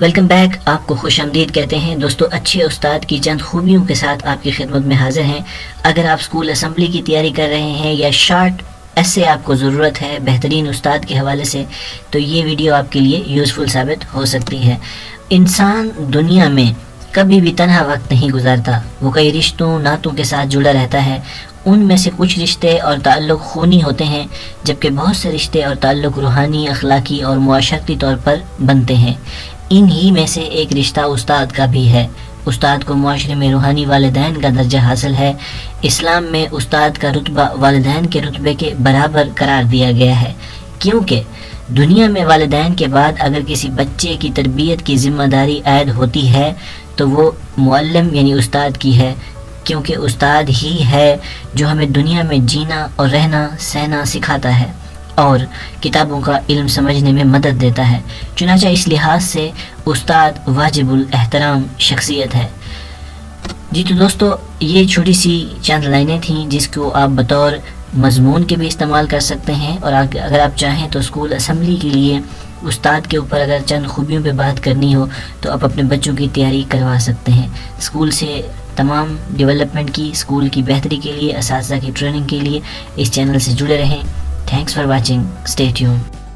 Welcome back, آپ کو خوش آمدید کہتے ہیں دوستو۔ اچھے استاد کی چند خوبیوں کے ساتھ آپ کی خدمت میں حاضر ہیں۔ اگر آپ اسکول اسمبلی کی تیاری کر رہے ہیں یا شارٹ ایسے آپ کو ضرورت ہے بہترین استاد کے حوالے سے، تو یہ ویڈیو آپ کے لیے یوزفل ثابت ہو سکتی ہے۔ انسان دنیا میں کبھی بھی تنہا وقت نہیں گزارتا، وہ کئی رشتوں ناتوں کے ساتھ جڑا رہتا ہے۔ ان میں سے کچھ رشتے اور تعلق خونی ہوتے ہیں، جبکہ بہت سے رشتے اور تعلق روحانی، اخلاقی اور معاشرتی طور پر بنتے ہیں۔ انہی میں سے ایک رشتہ استاد کا بھی ہے۔ استاد کو معاشرے میں روحانی والدین کا درجہ حاصل ہے۔ اسلام میں استاد کا رتبہ والدین کے رتبے کے برابر قرار دیا گیا ہے، کیونکہ دنیا میں والدین کے بعد اگر کسی بچے کی تربیت کی ذمہ داری عائد ہوتی ہے تو وہ معلم یعنی استاد کی ہے، کیونکہ استاد ہی ہے جو ہمیں دنیا میں جینا اور رہنا سہنا سکھاتا ہے اور کتابوں کا علم سمجھنے میں مدد دیتا ہے۔ چنانچہ اس لحاظ سے استاد واجب الاحترام شخصیت ہے۔ جی تو دوستو، یہ چھوٹی سی چند لائنیں تھیں جس کو آپ بطور مضمون کے بھی استعمال کر سکتے ہیں، اور اگر آپ چاہیں تو اسکول اسمبلی کے لیے استاد کے اوپر اگر چند خوبیوں پہ بات کرنی ہو تو آپ اپنے بچوں کی تیاری کروا سکتے ہیں۔ اسکول سے تمام ڈیولپمنٹ کی، اسکول کی بہتری کے لیے، اساتذہ کی ٹریننگ کے لیے اس چینل سے جڑے رہیں۔ Thanks for watching. Stay tuned.